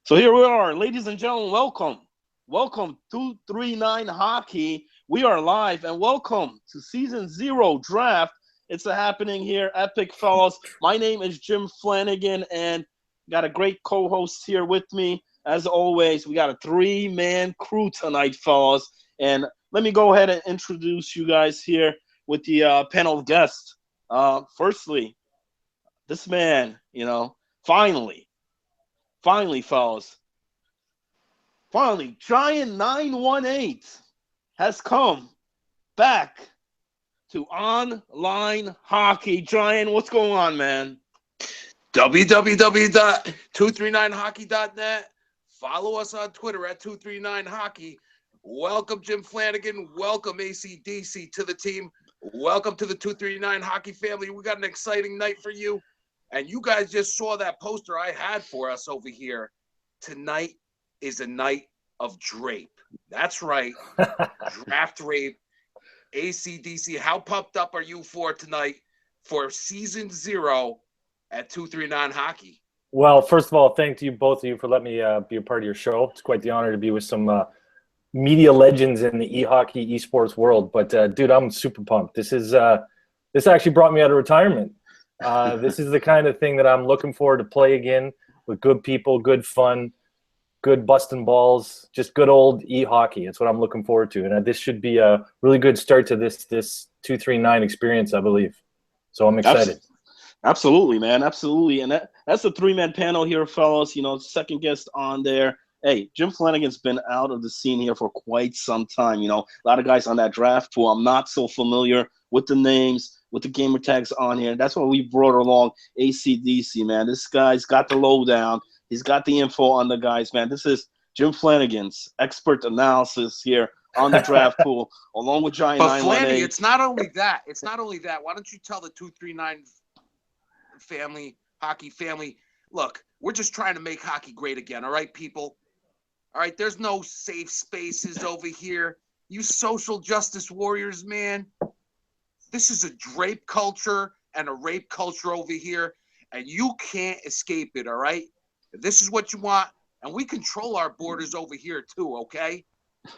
So here we are, ladies and gentlemen. Welcome, welcome to 239 Hockey. We are live, and welcome to Season Zero Draft. It's a happening here, epic fellas. My name is Jim Flanagan, and got a great co-host here with me. As always, we got a three-man crew tonight, fellas. And let me go ahead and introduce you guys here with the panel of guests. Firstly, this man, finally, fellas. Finally, Giant 918 has come back to online hockey. Giant, what's going on, man? www.239hockey.net. Follow us on Twitter at 239hockey. Welcome, Jim Flanagan. Welcome, ACDC, to the team. Welcome to the 239 Hockey family. We got an exciting night for you. And you guys just saw that poster I had for us over here. Tonight is a night of drape. That's right. Draft rape. ACDC, how pumped up are you for tonight for Season Zero at 239 Hockey? Well, first of all, thank you, both of you, for letting me be a part of your show. It's quite the honor to be with some media legends in the e-hockey, esports world. But, dude, I'm super pumped. This actually brought me out of retirement. This is the kind of thing that I'm looking forward to play again with good people, good fun, good busting balls, just good old e-hockey. It's what I'm looking forward to. And this should be a really good start to this 239 experience, I believe. So I'm excited. Absolutely, man. Absolutely. And that's the three-man panel here, fellas. Second guest on there. Hey, Jim Flanagan's been out of the scene here for quite some time. A lot of guys on that draft pool. I'm not so familiar with the names, with the gamer tags on here. That's why we brought along ACDC, man. This guy's got the lowdown. He's got the info on the guys, man. This is Jim Flanagan's expert analysis here on the draft pool, along with Giant 918. But Flanagan, it's not only that. Why don't you tell the 239 family, hockey family, look, we're just trying to make hockey great again, all right, people? All right, there's no safe spaces over here. You social justice warriors, man. This is a drape culture and a rape culture over here, and you can't escape it, all right? If this is what you want, and we control our borders over here too, okay?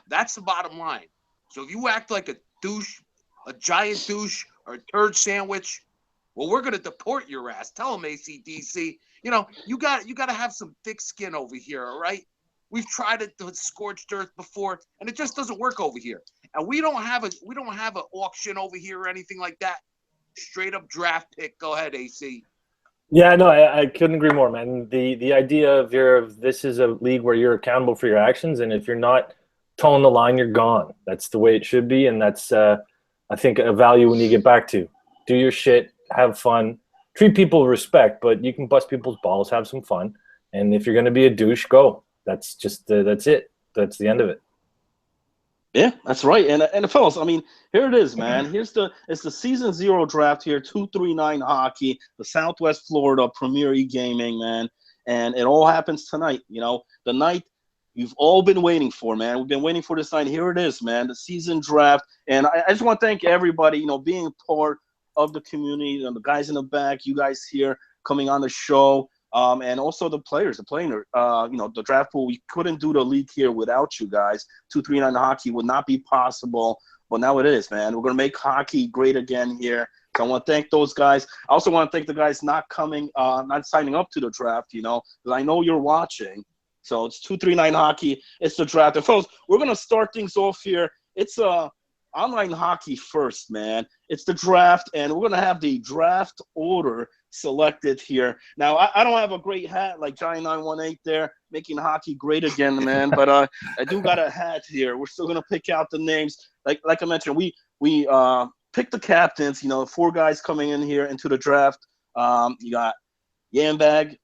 That's the bottom line. So if you act like a douche, a giant douche, or a turd sandwich, well, we're gonna deport your ass. Tell them, ACDC. You got to have some thick skin over here, all right? We've tried it with scorched earth before, and it just doesn't work over here. And we don't have an auction over here or anything like that. Straight up draft pick. Go ahead, AC. Yeah, no, I couldn't agree more, man. The idea of this is a league where you're accountable for your actions, and if you're not towing the line, you're gone. That's the way it should be, and that's I think a value when you get back to. Do your shit, have fun, treat people with respect, but you can bust people's balls, have some fun, and if you're going to be a douche, go. That's just that's it. That's the end of it. Yeah, that's right. And fellas, I mean, here it is, man. It's the Season Zero draft here, 239 Hockey, the Southwest Florida Premier E-Gaming, man. And it all happens tonight, the night you've all been waiting for, man. We've been waiting for this night. Here it is, man, the season draft. And I just want to thank everybody, being part of the community, the guys in the back, you guys here coming on the show. And also the players, the draft pool. We couldn't do the league here without you guys. 239 Hockey would not be possible, but now it is, man. We're going to make hockey great again here. So I want to thank those guys. I also want to thank the guys not signing up to the draft, because I know you're watching. So it's 239 Hockey. It's the draft. And folks, we're going to start things off here. It's online hockey first, man. It's the draft, and we're going to have the draft order selected here. Now, I don't have a great hat like Giant 918 there, making hockey great again, man, but I do got a hat here. We're still going to pick out the names. Like I mentioned, we picked the captains, 4 guys coming in here into the draft. You got Yambag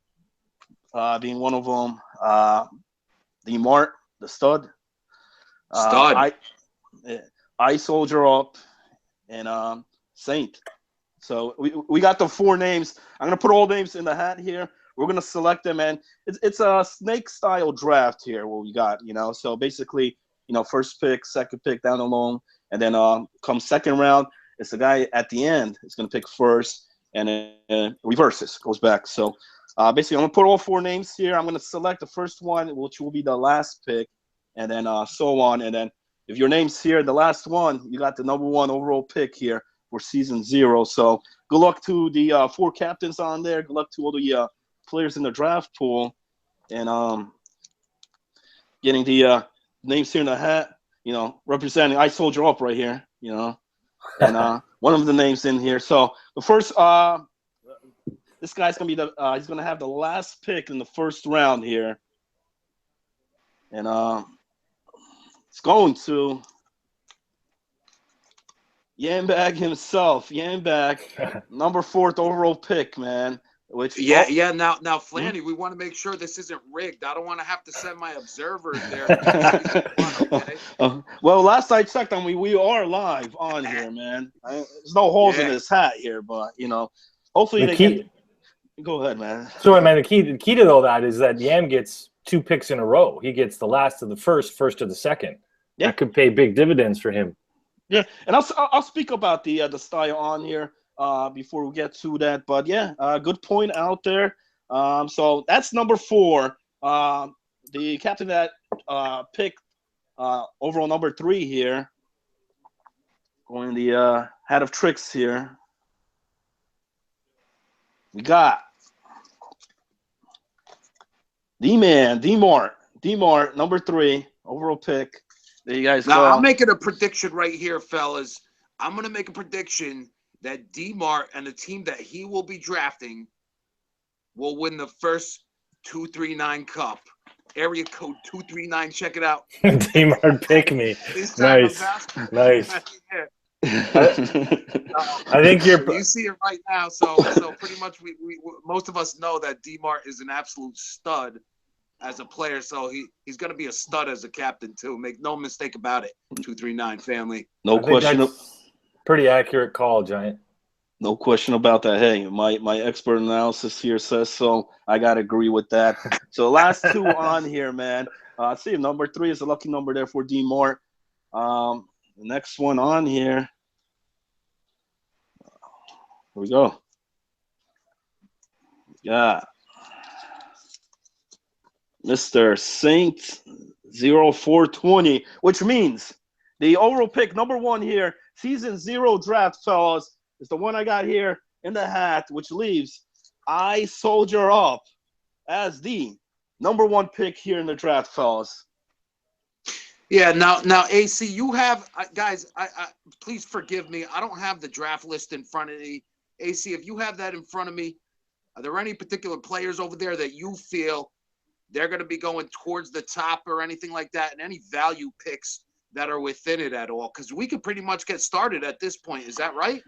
being one of them, the Mart, the stud. I Soldier up, and Saint. So we got the 4 names. I'm going to put all names in the hat here. We're going to select them, and it's a snake-style draft here, what we got, So basically, first pick, second pick down the line, and then come second round, it's the guy at the end is going to pick first, and reverses, goes back. So basically, I'm gonna put all 4 names here. I'm gonna select the first one, which will be the last pick, and then so on. And then if your name's here, the last one, you got the number 1 overall pick here for season 0. So good luck to the 4 captains on there. Good luck to all the players in the draft pool, and getting the names here in the hat. You know, representing I Soldier Up right here. You know, and one of the names in here. So the first, this guy's gonna be he's gonna have the last pick in the first round here, and it's going to Yambag himself. Yambag, number 4th overall pick, man. Which Now Flanny, we want to make sure this isn't rigged. I don't want to have to send my observer there. Okay? Well, last I checked, we are live on here, man. There's no holes in this hat here, but you know, hopefully Go ahead, man. Sorry, man. The key to all that is that Yam gets 2 picks in a row. He gets the last of the first of the second. Yeah. That could pay big dividends for him. Yeah, and I'll speak about the style on here before we get to that. But yeah, good point out there. So that's number 4. The captain that picked overall number 3 here, going the hat of tricks here. We got D-Man, D-Mart, number 3 overall pick. There you guys go. Now, I'm making a prediction right here, fellas. I'm going to make a prediction that D-Mart and the team that he will be drafting will win the first 239 Cup. Area code 239. Check it out. D-Mart, pick me. Nice. I think you see it right now. So pretty much we most of us know that D-Mart is an absolute stud as a player. So he's going to be a stud as a captain too. Make no mistake about it. 239 family. No question. Pretty accurate call, Giant. No question about that. Hey, my expert analysis here says so. I gotta agree with that. So last 2 on here, man. See, number 3 is a lucky number there for D-Mart. The next one on here. Here we go. Yeah. Mr. Saint 0420, which means the overall pick number 1 here, season 0 draft, fellas, is the one I got here in the hat, which leaves I Soldier Up as the number 1 pick here in the draft, fellas. Yeah, now AC, you have guys. I please forgive me. I don't have the draft list in front of me. AC, if you have that in front of me, are there any particular players over there that you feel they're going to be going towards the top or anything like that, and any value picks that are within it at all? Because we could pretty much get started at this point. Is that right?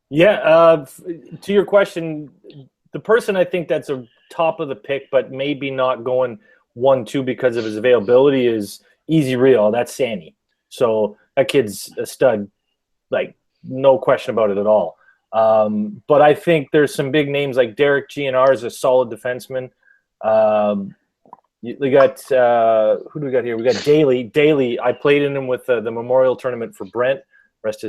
Yeah. To your question, the person I think that's a top of the pick, but maybe not going 1-2 because of his availability is Easy Real. That's Sandy. So that kid's a stud, like no question about it at all. But I think there's some big names like Derek GNR is a solid defenseman. We got who do we got here? We got Daly. I played in him with the Memorial Tournament for Brent. Rest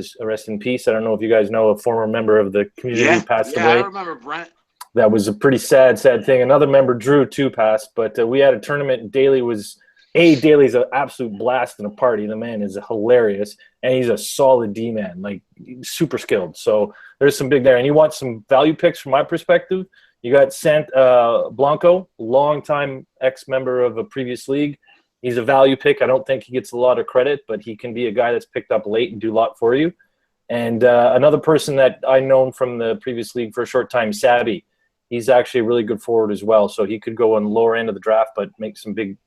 in peace. I don't know if you guys know a former member of the community who passed away. Yeah, I remember Brent. That was a pretty sad thing. Another member, Drew, too, passed. But we had a tournament, and Daly's an absolute blast in a party. The man is hilarious, and he's a solid D-man, like super skilled. So there's some big there. And you want some value picks from my perspective? You got Blanco, longtime ex-member of a previous league. He's a value pick. I don't think he gets a lot of credit, but he can be a guy that's picked up late and do a lot for you. And another person that I known from the previous league for a short time, Sabby. He's actually a really good forward as well. So he could go on the lower end of the draft, but make some big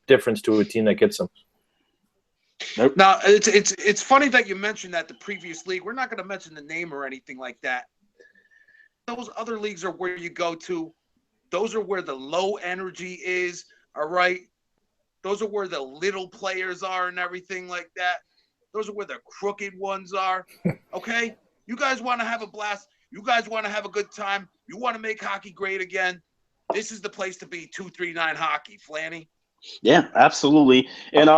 difference to a team that gets him. Nope. Now, it's funny that you mentioned that the previous league. We're not going to mention the name or anything like that. Those other leagues are where you go to. Those are where the low energy is, all right? Those are where the little players are and everything like that. Those are where the crooked ones are, okay? You guys want to have a blast. You guys want to have a good time. You want to make hockey great again. This is the place to be, 239 Hockey, Flanny. Yeah, absolutely. And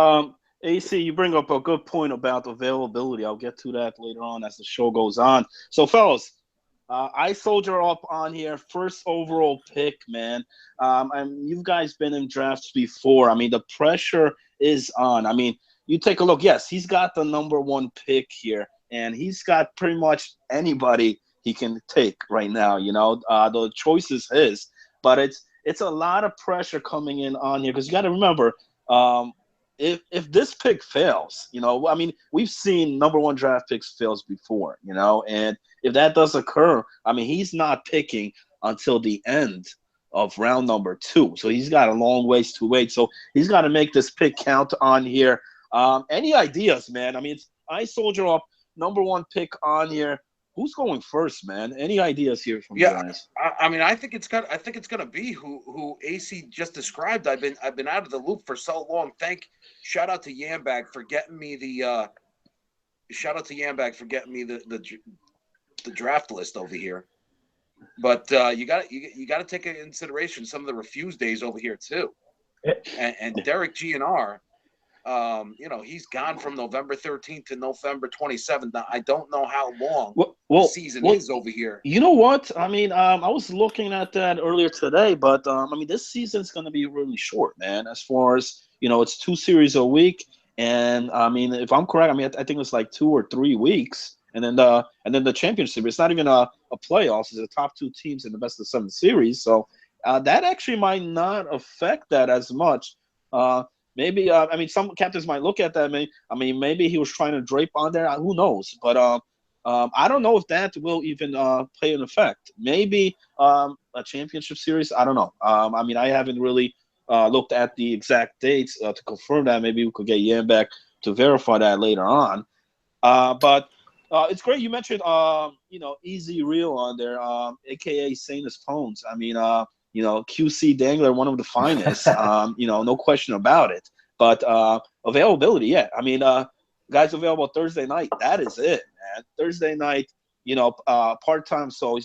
AC, you bring up a good point about availability. I'll get to that later on as the show goes on. So, fellas, I soldier up on here, first overall pick, man. And you guys been in drafts before. I mean, the pressure is on. I mean, you take a look. Yes, he's got the number one pick here, and he's got pretty much anybody he can take right now. The choice is his, but it's a lot of pressure coming in on here because you got to remember, if this pick fails, I mean, we've seen number one draft picks fails before, and if that does occur, I mean, he's not picking until the end of round number 2, so he's got a long ways to wait. So he's got to make this pick count on here. Any ideas, man? I mean, I soldier up number one pick on here. Who's going first, man? Any ideas here from you guys? I mean, I think it's gonna be who AC just described. I've been out of the loop for so long. Shout out to Yambag for getting me the draft list over here. But you got to take into consideration some of the refuse days over here too. And Derek GNR. He's gone from November 13th to November 27th. Now, I don't know how long the season is over here. You know what? I mean, I was looking at that earlier today, but I mean, this season's going to be really short, man. As far as it's 2 series a week, and I mean, if I'm correct, I mean, I think it's like 2 or 3 weeks, and then the championship. It's not even a playoffs. It's the top 2 teams in the best of 7 series. So that actually might not affect that as much. Maybe I mean, some captains might look at that. Maybe he was trying to drape on there. Who knows? But I don't know if that will even play an effect. Maybe a championship series. I don't know. I mean, I haven't really looked at the exact dates to confirm that. Maybe we could get Yan back to verify that later on. But it's great you mentioned Easy Real on there, aka Sanus Pones. I mean, QC Dangler, one of the finest, no question about it. But availability, yeah. I mean, guys available Thursday night, that is it, man. Thursday night, part-time. So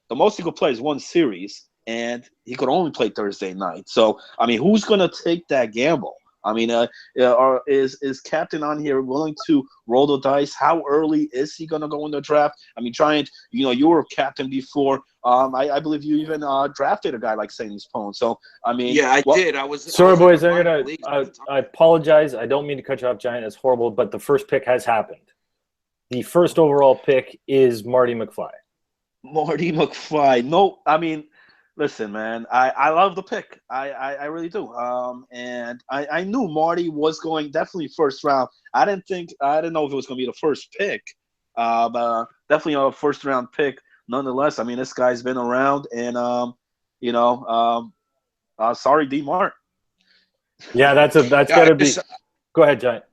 the most he could play is 1 series, and he could only play Thursday night. So, I mean, who's going to take that gamble? I mean, is Captain on here willing to roll the dice? How early is he going to go in the draft? I mean, Giant, you were a captain before. I believe you even drafted a guy like Sanus Pone. So, I mean. Yeah, I did. Sorry, boys. I apologize. I don't mean to cut you off, Giant. It's horrible, but the first pick has happened. The first overall pick is Marty McFly. Marty McFly. No, I mean, listen, man, I love the pick. I really do. And I knew Marty was going definitely first round. I didn't know if it was going to be the first pick, but definitely a first round pick nonetheless. I mean, this guy's been around, and sorry, D Mart. Yeah, that's got to be. Go ahead, Giant.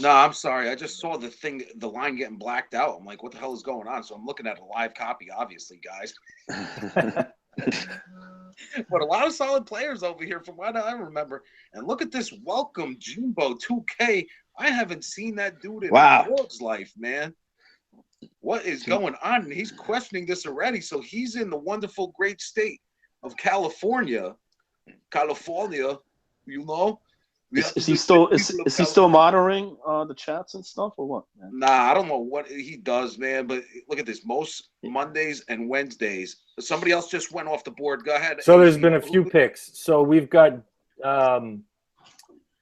No, I'm sorry. I just saw the line getting blacked out. I'm like, what the hell is going on? So I'm looking at a live copy, obviously, guys. But a lot of solid players over here from what I remember. And look at this welcome Jimbo 2K. I haven't seen that dude in a dog's life, man. What is going on? And he's questioning this already. So he's in the wonderful, great state of California. Is he still monitoring the chats and stuff, or what, man? Nah, I don't know what he does, man. But look at this: most Mondays and Wednesdays. Somebody else just went off the board. Go ahead. So there's been a few picks. So we've got Marty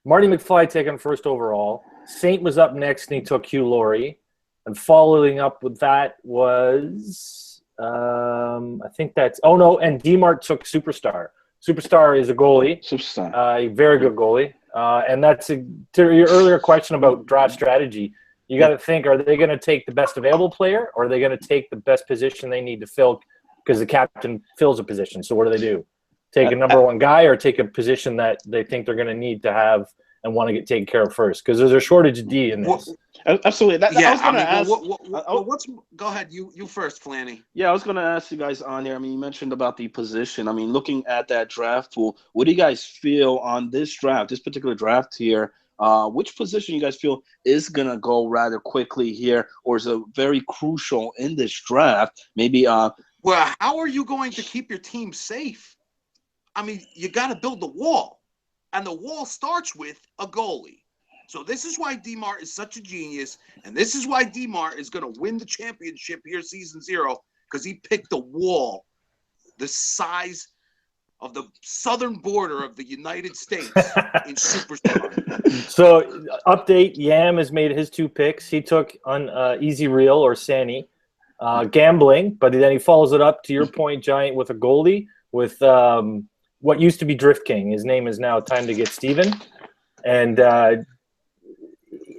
McFly taken first overall. Saint was up next, and he took Hugh Laurie. And following up with that was I think that's and D-Mart took Superstar. Superstar is a goalie. Superstar. A very good goalie. And that's to your earlier question about draft strategy. You got to think, are they going to take the best available player, or are they going to take the best position they need to fill because the captain fills a position? So what do they do? Take a number one guy, or take a position that they think they're going to need to have and want to get taken care of first? Because there's a shortage of D in this. Absolutely. I was going to ask. Go ahead. You first, Flanny. Yeah, I was going to ask you guys on here. I mean, you mentioned about the position. I mean, looking at that draft pool, what do you guys feel on this particular draft here? Which position you guys feel is going to go rather quickly here, or is it very crucial in this draft? Maybe. Well, how are you going to keep your team safe? I mean, you got to build the wall, and the wall starts with a goalie. So this is why D-Mart is such a genius, and this is why D-Mart is going to win the championship here, season 0. because he picked a wall the size of the southern border of the United States in Superstar. So, update, Yam has made his 2 picks. He took on Easy Real or Sani, gambling, but then he follows it up, to your point, Giant, with a goalie, with what used to be Drift King. His name is now Time to Get Steven. And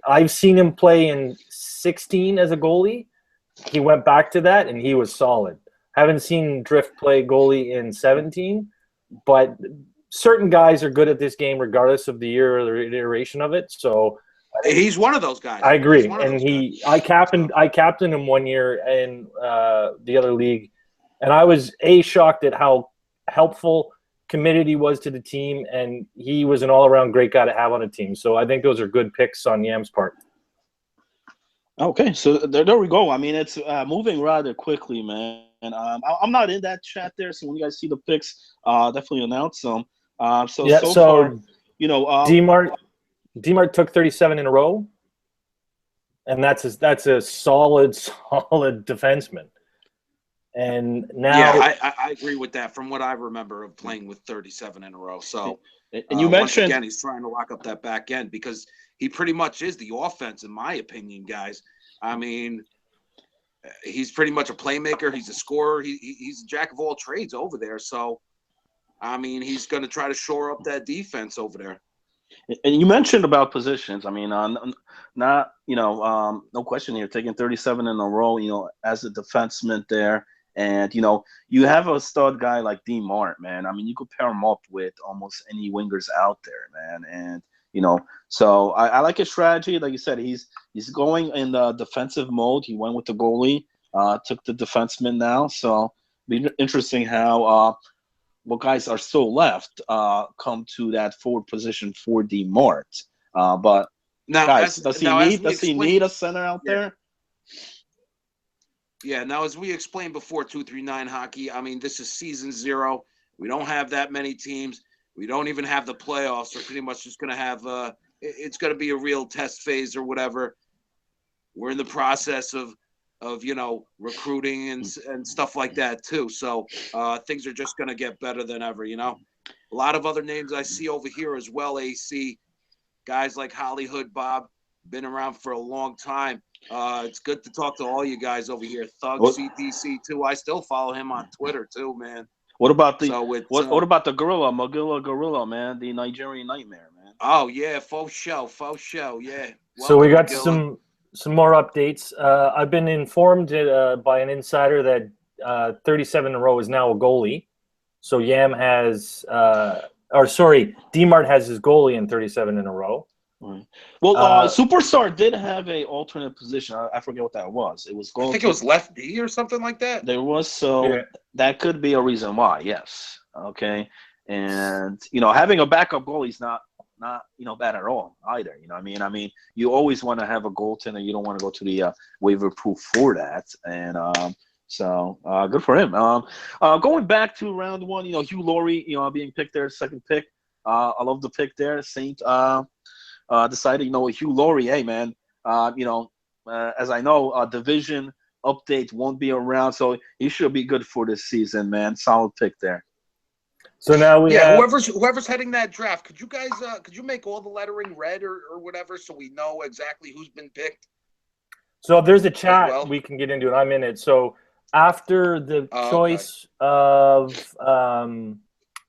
I've seen him play in 16 as a goalie. He went back to that, and he was solid. Haven't seen Drift play goalie in 17, but certain guys are good at this game regardless of the year or the iteration of it. So he's one of those guys. I agree. And I captained him one year in the other league, and I was shocked at how helpful, committed he was to the team, and he was an all-around great guy to have on a team. So I think those are good picks on Yam's part. Okay, so there we go. I mean, it's moving rather quickly, man. And I'm not in that chat there, so when you guys see the picks, definitely announce them. So far, you know, D-Mart took 37 in a row, and that's a solid defenseman. And now, I agree with that. From what I remember of playing with 37 in a row, so and you mentioned once again he's trying to lock up that back end because he pretty much is the offense, in my opinion, guys. I mean, he's pretty much a playmaker. He's a scorer. He's a jack of all trades over there. So, I mean, he's going to try to shore up that defense over there. And you mentioned about positions. I mean, not no question here, taking 37 in a row. You know, as a defenseman there, and you know, you have a stud guy like D-Mart, man. I mean, you could pair him up with almost any wingers out there, man. And you know, so I like his strategy. Like you said, he's going in the defensive mode. He went with the goalie, took the defenseman now. So it'll be interesting how what guys are still left come to that forward position for D-Mart. But now, guys, does he need a center out there? Yeah. Now, as we explained before, 239 hockey. I mean, this is season 0. We don't have that many teams. We don't even have the playoffs. We're pretty much just going to have it's going to be a real test phase or whatever. We're in the process of recruiting and stuff like that too. So things are just going to get better than ever, you know. A lot of other names I see over here as well, AC. Guys like Hollywood Bob, been around for a long time. It's good to talk to all you guys over here. Thug, CPC too. I still follow him on Twitter too, man. What about what about the gorilla, Magilla Gorilla, man, the Nigerian Nightmare, man? Oh yeah, faux show, yeah. So we got some more updates. I've been informed by an insider that 37 in a row is now a goalie. So Yam has, D-Mart has his goalie in 37 in a row. Right. Well, Superstar did have a alternate position. I forget what that was. It was I think it was left D or something like that. There was, that could be a reason why. Yes. Okay. And having a backup goalie is not bad at all either. You know what I mean? You always want to have a goaltender. You don't want to go to the waiver pool for that. And so good for him. Going back to round 1, Hugh Laurie, being picked there, second pick. I love the pick there. Saint decided, Hugh Laurie, hey man, as I know, division update won't be around, so he should be good for this season, man. Solid pick there. So now we whoever's heading that draft, could you guys could you make all the lettering red or whatever so we know exactly who's been picked? So there's a chat we can get into it. I'm in it. So after the choice of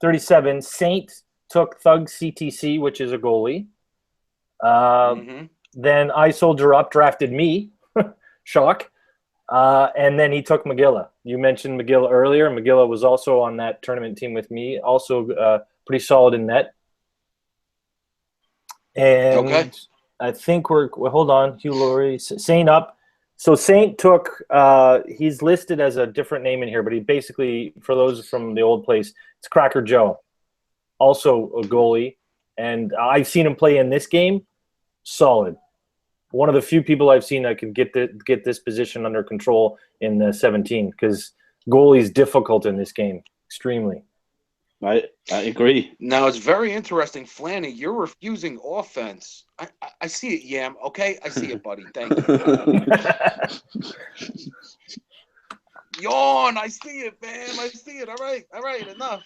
37, Saint took Thug CTC, which is a goalie. Then I Soldier Up drafted me. Shock. And then he took Magilla. You mentioned Magilla earlier. Magilla was also on that tournament team with me. Also pretty solid in net. And I think hold on, Hugh Laurie, Saint up. So Saint took, he's listed as a different name in here, but he basically, for those from the old place, it's Cracker Joe. Also a goalie. And I've seen him play in this game. Solid. One of the few people I've seen that can get this position under control in the 17, because goalie's difficult in this game, extremely. I agree. Now it's very interesting, Flanny. You're refusing offense. I see it, Yam. Okay, I see it, buddy. Thank you. Yawn. I see it, man. I see it. All right. Enough.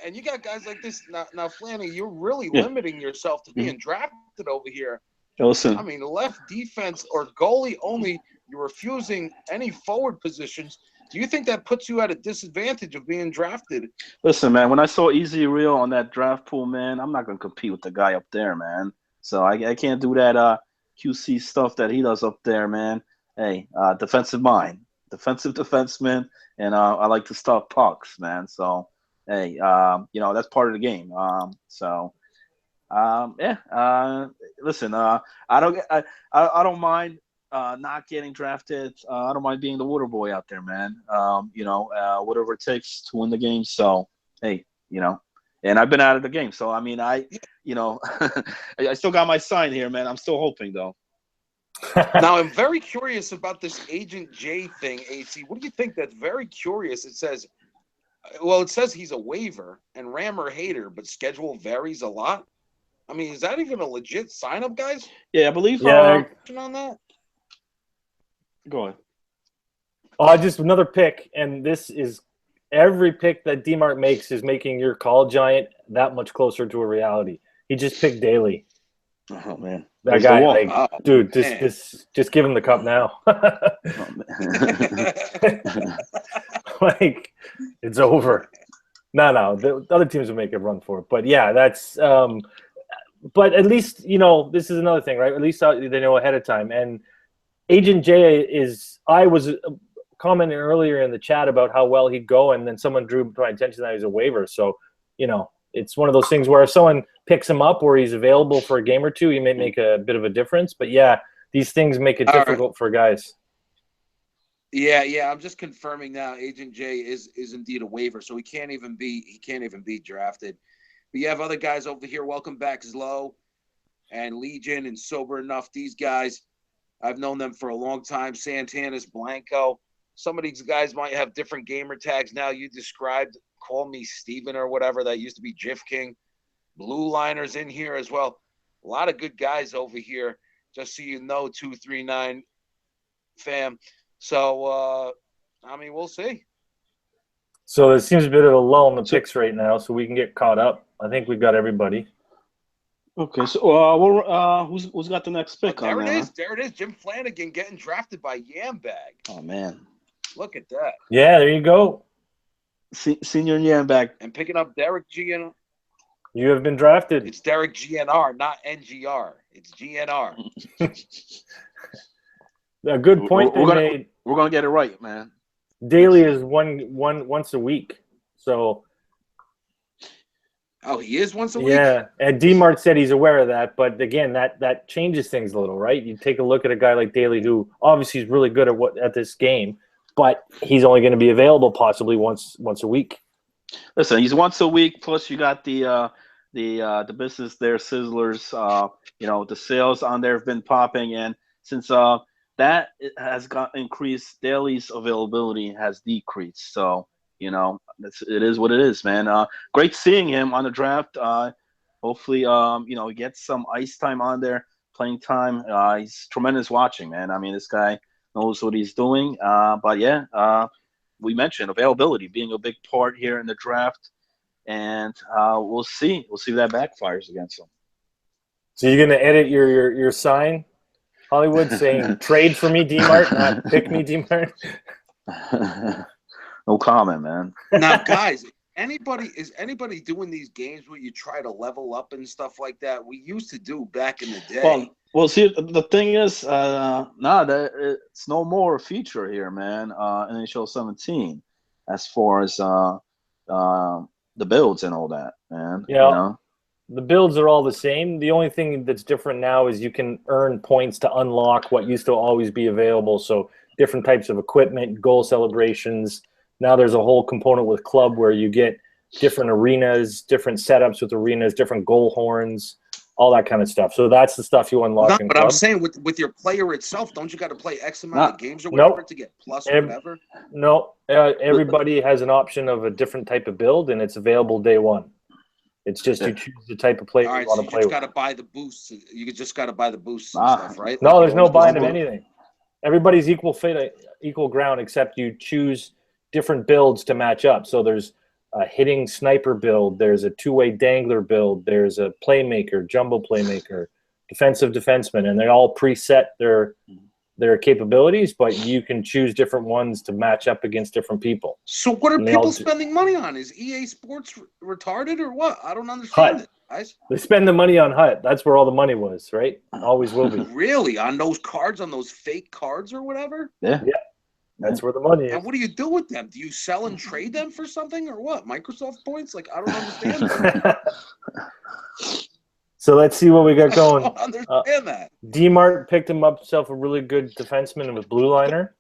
And you got guys like this now, Flanny. You're really limiting yourself to being drafted over here. Listen, I mean, left defense or goalie only. You're refusing any forward positions. Do you think that puts you at a disadvantage of being drafted? listen, man. When I saw Easy Real on that draft pool, man, I'm not gonna compete with the guy up there, man. So I can't do that QC stuff that he does up there, man. Hey, defensive mind, defensive defenseman, and I like to stop pucks, man. So hey, that's part of the game. Listen, I don't mind not getting drafted. I don't mind being the water boy out there, man. Whatever it takes to win the game. So hey, and I've been out of the game. So I mean, I still got my sign here, man. I'm still hoping though. Now I'm very curious about this Agent J thing, AC. What do you think? That's very curious. It says he's a waiver and Rammer hater, but schedule varies a lot. I mean, is that even a legit sign-up, guys? Yeah, I believe. On that. Go ahead. Just another pick, and this is every pick that D-Mart makes is making your call giant that much closer to a reality. He just picked Daly. Oh man, that guy, dude, just give him the cup now. Like, it's over. No, the other teams will make a run for it. But yeah, that's. But at least this is another thing, right? At least they know ahead of time. And Agent J I was commenting earlier in the chat about how well he'd go, and then someone drew my attention that he's a waiver. So it's one of those things where if someone picks him up or he's available for a game or two, he may make a bit of a difference. But yeah, these things make it difficult for guys. Yeah. I'm just confirming now. Agent J is indeed a waiver, so he can't even be drafted. But you have other guys over here. Welcome back, Zlo and Legion and Sober Enough. These guys, I've known them for a long time. Santanas, Blanco. Some of these guys might have different gamer tags now. You described, call me Steven or whatever. That used to be Jiff King. Blue Liners in here as well. A lot of good guys over here, just so you know, 239 fam. So, we'll see. So there seems a bit of a lull in the picks right now, so we can get caught up. I think we've got everybody. Okay, so who's got the next pick? There it is. Jim Flanagan getting drafted by Yambag. Oh man, look at that. Yeah, there you go. Senior Yambag. And picking up Derek GNR. You have been drafted. It's Derek GNR, not NGR. It's GNR. A good point they made. We're gonna get it right, man. Daily is once a week, so. Oh, he is once a week? Yeah, and D-Mart said he's aware of that, but again, that changes things a little, right? You take a look at a guy like Daly, who obviously is really good at this game, but he's only going to be available possibly once a week. Listen, he's once a week. Plus, you got the business there, Sizzlers. The sales on there have been popping, and since that has got increased, Daly's availability has decreased. So. It is what it is, man. Great seeing him on the draft. Hopefully, he gets some ice time on there, playing time. He's tremendous watching, man. I mean, this guy knows what he's doing. But yeah, we mentioned availability being a big part here in the draft, and we'll see. We'll see if that backfires against him. So you're gonna edit your sign, Hollywood, saying "Trade for me, D-Mart," not "Pick me, D-Mart." No comment, man. Now, guys, is anybody doing these games where you try to level up and stuff like that? We used to do back in the day. Well, see, the thing is, it's no more a feature here, man. NHL 17, as far as the builds and all that, man. Yeah. The builds are all the same. The only thing that's different now is you can earn points to unlock what used to always be available. So different types of equipment, goal celebrations. Now there's a whole component with club where you get different arenas, different setups with arenas, different goal horns, all that kind of stuff. So that's the stuff you unlock in but club. I'm saying with your player itself, don't you got to play X amount of games or whatever to get plus or whatever? No, everybody has an option of a different type of build, and it's available day one. It's just you choose the type of player you want to play with. You just got to buy the boosts. You just got to buy the boosts and stuff, right? No, there's no buying of anything. everybody's equal ground, except you choose different builds to match up. So there's a hitting sniper build, there's a two-way dangler build, there's a playmaker, jumbo playmaker, defensive defenseman, and they all preset their capabilities, but you can choose different ones to match up against different people. So what are people spending money on? Is EA Sports retarded or what? I don't understand it, guys. They spend the money on HUT. That's where all the money was, right? Always will be. Really? On those cards, on those fake cards or whatever? Yeah. That's where the money is. And what do you do with them? Do you sell and trade them for something or what? Microsoft points? Like, I don't understand. So let's see what we got going. I don't understand that. D-Mart picked himself a really good defenseman with blue liner.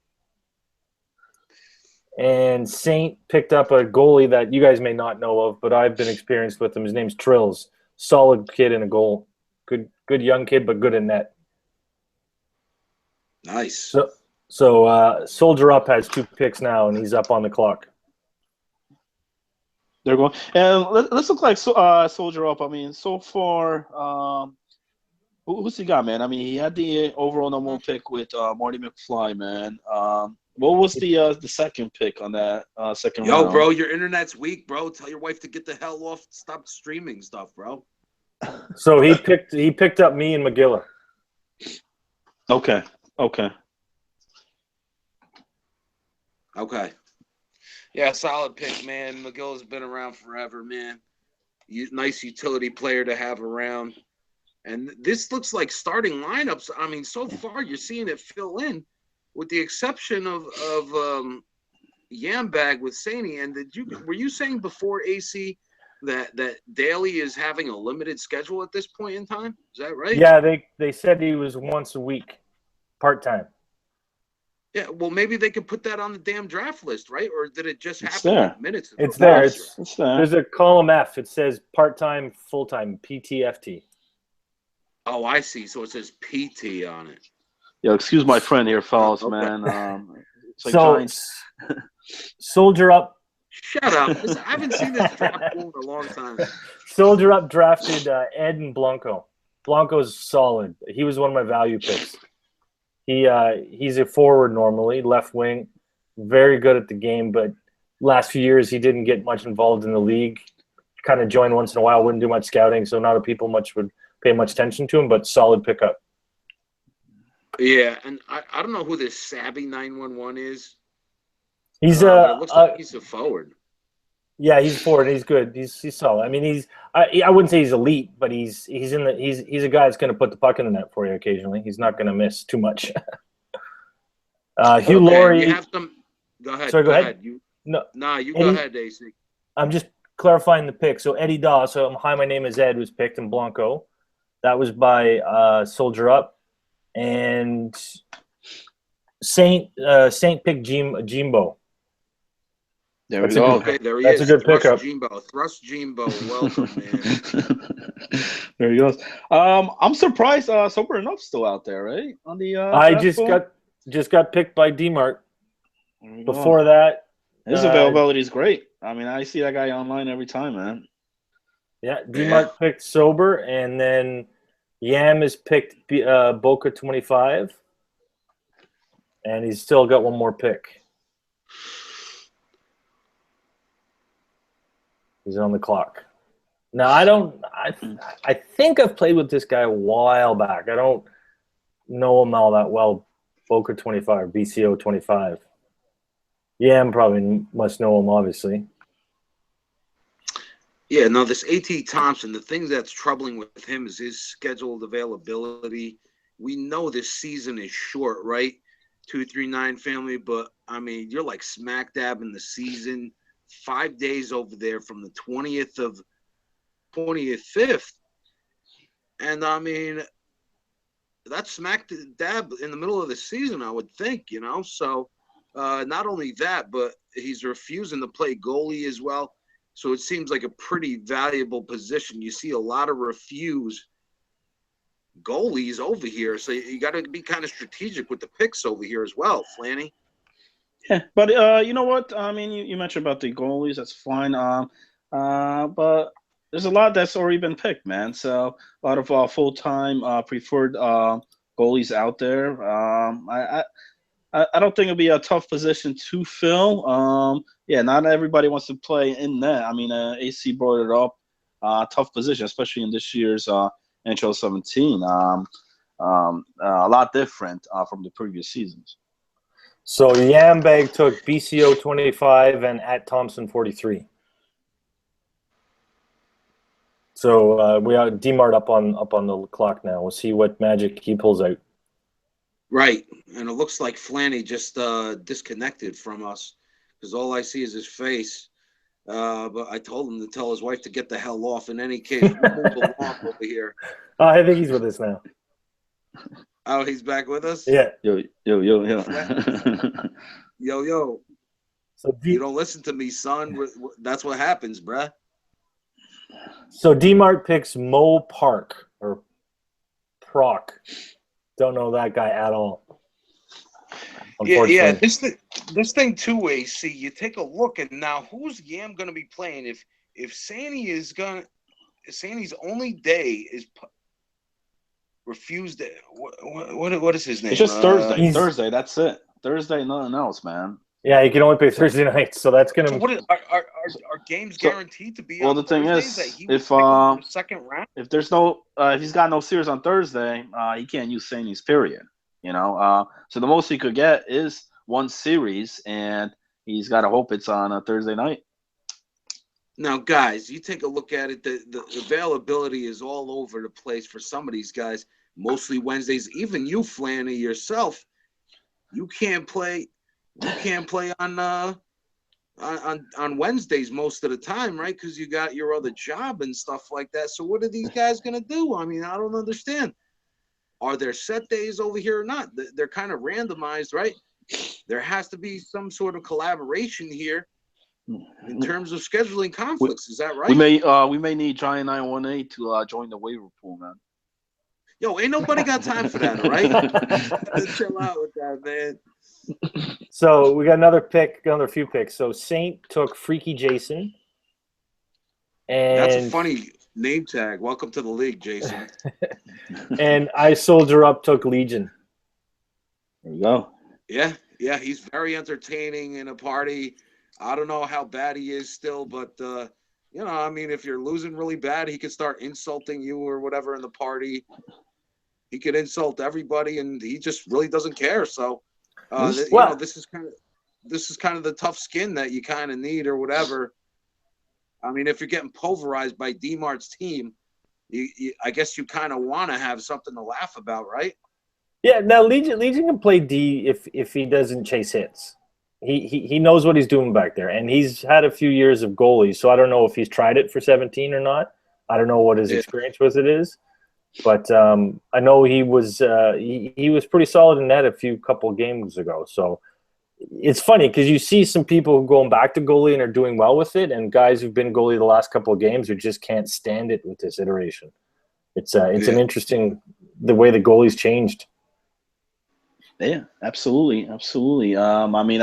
And Saint picked up a goalie that you guys may not know of, but I've been experienced with him. His name's Trills. Solid kid in a goal. Good young kid, but good in net. Nice. So Soldier Up has 2 picks now, and he's up on the clock. They're going. And let's look like Soldier Up. I mean, so far, who's he got, man? I mean, he had the overall number 1 pick with Marty McFly, man. What was the second pick on that second round? Yo, bro, your internet's weak, bro. Tell your wife to get the hell off. Stop streaming stuff, bro. So he picked up me and McGilla. Okay. Yeah, solid pick, man. McGill's been around forever, man. Nice utility player to have around. And this looks like starting lineups. I mean, so far you're seeing it fill in, with the exception of Yambag with Saney. And were you saying before, AC, that Daly is having a limited schedule at this point in time? Is that right? Yeah, they said he was once a week, part-time. Yeah, well, maybe they could put that on the damn draft list, right? Or did it just happen there. like minutes ago? It's there. It's there. There's a column F. It says part-time, full-time, PTFT. Oh, I see. So it says PT on it. Yo, excuse my friend here, fellas, Okay. man. It's like So, Giants. Soldier Up. Shut up. Listen, I haven't seen this draft in a long time. Soldier Up drafted Ed and Blanco. Blanco's solid. He was one of my value picks. He's a forward normally, left wing, very good at the game, but last few years he didn't get much involved in the league. Kind of joined once in a while, wouldn't do much scouting, so not a people would pay much attention to him, but solid pickup. Yeah, and I don't know who this Savvy 911 is. He's it looks like he's a forward. Yeah, he's forward. He's good. He's solid. I mean, I wouldn't say he's elite, but he's a guy that's going to put the puck in the net for you occasionally. He's not going to miss too much. Hugh Laurie. You have some. Go ahead. Sorry, go ahead. You go ahead, AC. I'm just clarifying the pick. So Eddie Daw. So hi, my name is Ed. Was picked in Blanco. That was by Soldier Up, and Saint picked Jimbo. There we go. Okay, there he That's is. a good pickup. Thrust Jimbo. Welcome, man. There he goes. I'm surprised Sober Enough's still out there, right? On the I just got picked by D-Mart. Before that, his availability is great. I mean, I see that guy online every time, man. Yeah, D-Mart picked Sober, and then Yam has picked Boca 25, and he's still got one more pick. He's on the clock. Now, I think I've played with this guy a while back. I don't know him all that well. Boca 25, BCO 25. Yam probably must know him, obviously. Yeah, no, this A.T. Thompson, the thing that's troubling with him is his scheduled availability. We know this season is short, right? 239 family, but, I mean, you're like smack dab in the season. 5 days over there from the 25th. And, I mean, that's smack dab in the middle of the season, I would think, you know? So, not only that, but he's refusing to play goalie as well. So it seems like a pretty valuable position. You see a lot of refuse goalies over here. So you got to be kind of strategic with the picks over here as well, Flanny. Yeah, but you know what? I mean, you mentioned about the goalies. That's fine. But there's a lot that's already been picked, man. So a lot of full-time preferred goalies out there. I don't think it'll be a tough position to fill. Yeah, not everybody wants to play in that. I mean, AC brought it up. Tough position, especially in this year's NHL 17. A lot different from the previous seasons. So Yambag took BCO 25 and at Thompson 43. So we are DMart up on the clock now. We'll see what magic he pulls out. Right, and it looks like Flanny just disconnected from us because all I see is his face. But I told him to tell his wife to get the hell off. In any case, we'll move along over here. I think he's with us now. Oh, he's back with us? Yeah. Yo. Yo. So You don't listen to me, son. That's what happens, bruh. So DMart picks Mo Park or Proc. Don't know that guy at all. Yeah. This thing too, AC. You take a look and now who's Yam going to be playing? If Sandy Sandy's only day is refused. What is his name? It's just Thursday. Thursday. That's it. Thursday. Nothing else, man. Yeah, you can only play Thursday nights, so that's gonna. So are games guaranteed to be? Well, on the thing Thursdays is, if second round, if there's no, if he's got no series on Thursday, he can't use Sandy's period. So the most he could get is one series, and he's got to hope it's on a Thursday night. Now, guys, you take a look at it. The availability is all over the place for some of these guys. Mostly Wednesdays. Even you, Flanny, yourself, you can't play. You can't play on Wednesdays most of the time, right? Because you got your other job and stuff like that. So what are these guys gonna do? I mean, I don't understand. Are there set days over here or not? They're kind of randomized, right? There has to be some sort of collaboration here in terms of scheduling conflicts. Is that right? We may need Giant 918 to join the waiver pool, man. Yo, ain't nobody got time for that, all right? Chill out with that, man. So we got another few picks. So Saint took Freaky Jason. And that's a funny name tag. Welcome to the league, Jason. And I Soldier Up took Legion. There you go. Yeah, he's very entertaining in a party. I don't know how bad he is still, but I mean, if you're losing really bad, he could start insulting you or whatever in the party. He could insult everybody, and he just really doesn't care. So, this is kind of the tough skin that you kind of need or whatever. I mean, if you're getting pulverized by DMart's team, I guess you kind of want to have something to laugh about, right? Yeah. Now Legion can play D if he doesn't chase hits. He knows what he's doing back there, and he's had a few years of goalies. So I don't know if he's tried it for 17 or not. I don't know what his experience with it is. But I know he was pretty solid in that a couple of games ago. So it's funny because you see some people going back to goalie and are doing well with it, and guys who've been goalie the last couple of games who just can't stand it with this iteration. It's an interesting the way the goalie's changed. Yeah, absolutely. I mean,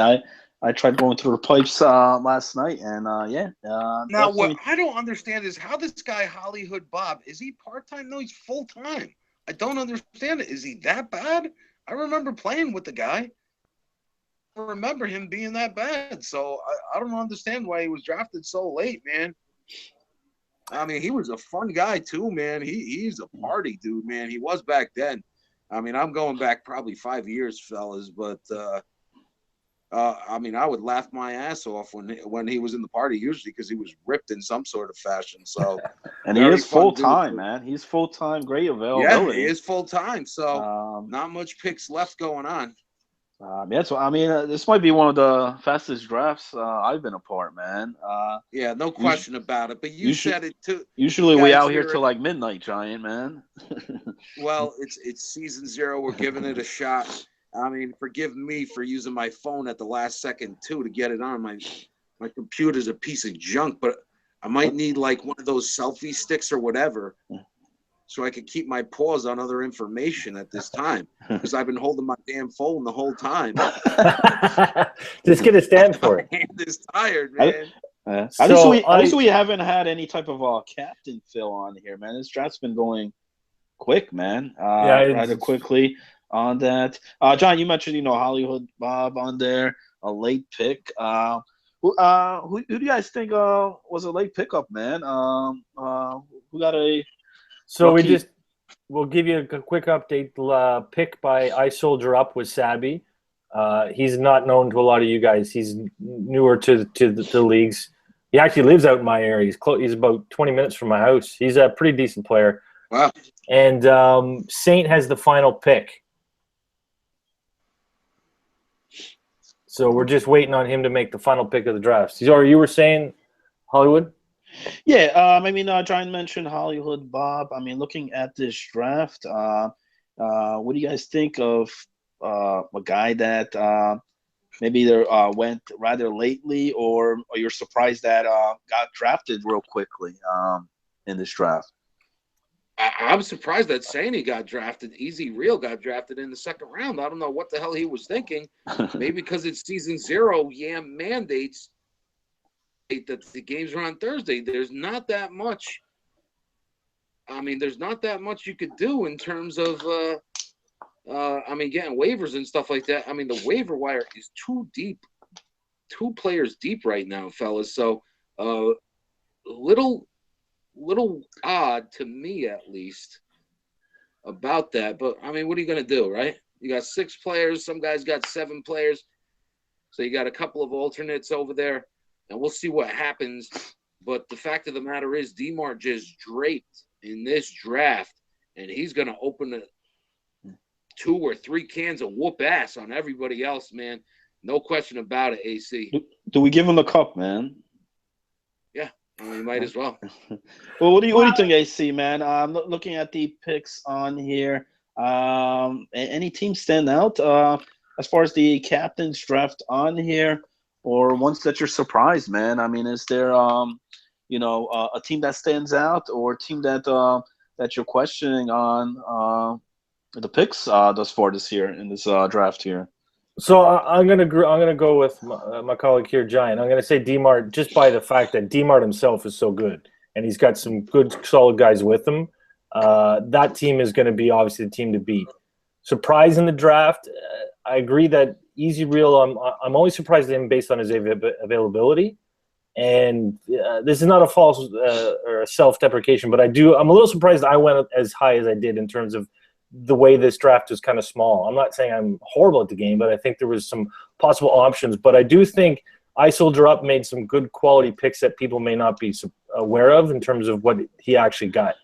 I tried going through the pipes last night, and now definitely. What I don't understand is how this guy Hollywood Bob, is he part-time? No, he's full-time. I don't understand it. Is he that bad? I remember playing with the guy. I remember him being that bad. So I don't understand why he was drafted so late, man. I mean, he was a fun guy too, man. He's a party dude, man. He was back then. I mean, I'm going back probably 5 years, fellas, but I mean, I would laugh my ass off when he was in the party, usually because he was ripped in some sort of fashion. So, and he is full time, man. He's full time, great availability. Yeah, he is full time. So, not much picks left going on. So I mean, this might be one of the fastest drafts I've been a part, man. Yeah, no question about it. But you said it too. Usually we out here till like midnight, Giant, man. Well, it's season 0. We're giving it a shot. I mean, forgive me for using my phone at the last second too to get it on. My computer's a piece of junk, but I might need like one of those selfie sticks or whatever, so I could keep my paws on other information at this time, because I've been holding my damn phone the whole time. Just get a stand for it. My hand is tired, man. At least we haven't had any type of captain fill on here, man. This draft's been going quick, man. Rather quickly. on that. John, you mentioned Hollywood Bob on there, a late pick. Who do you guys think was a late pickup, man? Who got a So rookie? we'll give you a quick update. Pick by I Soldier Up was Sabby. He's not known to a lot of you guys. He's newer to the leagues. He actually lives out in my area. He's about 20 minutes from my house. He's a pretty decent player. Wow. And Saint has the final pick. So we're just waiting on him to make the final pick of the draft. You were saying Hollywood? Yeah, John mentioned Hollywood Bob. I mean, looking at this draft, what do you guys think of a guy that maybe either went rather lately, or you're surprised that got drafted real quickly in this draft? I'm surprised that Saney got drafted. Easy Real got drafted in the second round. I don't know what the hell he was thinking. Maybe because it's season 0, Yam mandates that the games are on Thursday. There's not that much. I mean, there's not that much you could do in terms of, getting waivers and stuff like that. I mean, the waiver wire is too deep, 2 players deep right now, fellas. So, little odd to me, at least, about that. But I mean, what are you going to do, right? You got 6 players. Some guys got 7 players. So you got a couple of alternates over there, and we'll see what happens. But the fact of the matter is, DeMar just draped in this draft, and he's going to open 2 or 3 cans of whoop ass on everybody else, man. No question about it, AC. Do we give him the cup, man? Yeah. I mean, might as well. Well, what do you think, AC, man? Looking at the picks on here, any team stand out as far as the captain's draft on here, or ones that you're surprised, man? I mean, is there a team that stands out, or a team that you're questioning on the picks thus far this year in this draft here? So I'm gonna go with my colleague here, Giant. I'm gonna say DeMar, just by the fact that DeMar himself is so good, and he's got some good, solid guys with him. That team is going to be obviously the team to beat. Surprise in the draft, I agree that Easy Real. I'm always surprised at him based on his availability, and this is not a false or a self-deprecation, but I'm a little surprised I went as high as I did in terms of the way this draft is kind of small. I'm not saying I'm horrible at the game, but I think there was some possible options. But I do think I Soldier Up made some good quality picks that people may not be aware of in terms of what he actually got.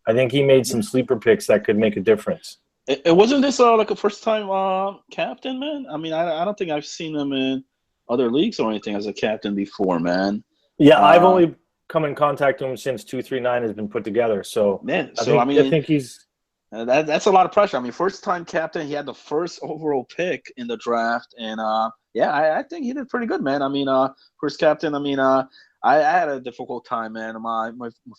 I think he made some sleeper picks that could make a difference. It wasn't this like a first-time captain, man? I mean, I don't think I've seen him in other leagues or anything as a captain before, man. Yeah, I've only come in contact with him since 239 has been put together. So, man, I think he's – that's a lot of pressure. I mean, first-time captain, he had the first overall pick in the draft, and I think he did pretty good, man. I mean, first captain. I mean, I had a difficult time, man, my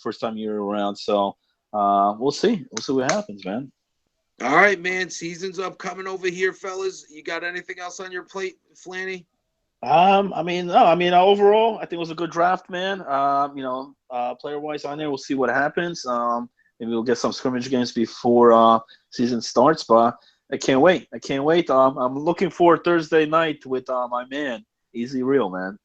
first time year around. So we'll see what happens, man. All right, man. Season's upcoming over here, fellas. You got anything else on your plate, Flanny? No. Overall, I think it was a good draft, man. Player-wise on there, we'll see what happens. Maybe we'll get some scrimmage games before season starts, but I can't wait. I'm looking forward Thursday night with my man, Easy Real, man.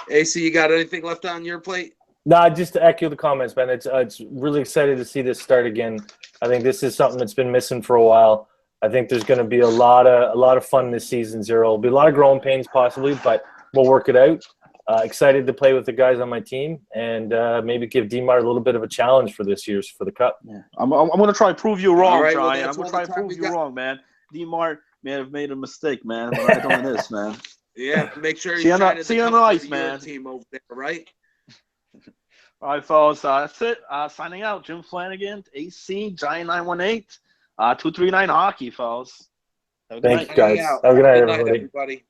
AC, you got anything left on your plate? No, just to echo the comments, man. It's really excited to see this start again. I think this is something that's been missing for a while. I think there's going to be a lot of fun this season 0. There'll be a lot of growing pains possibly, but we'll work it out. Excited to play with the guys on my team and maybe give DeMar a little bit of a challenge for this year's for the Cup. Yeah. I'm going to try to prove you wrong, right, Giant. I'm going to try to prove you wrong, man. DeMar may have made a mistake, man, by doing this, man. Yeah, make sure see you on the ice, man. Team over there, right? All right, fellas, that's it. Signing out, Jim Flanagan, AC, Giant 918, 239 Hockey, fellas. Thanks, guys. Have a good night, everybody.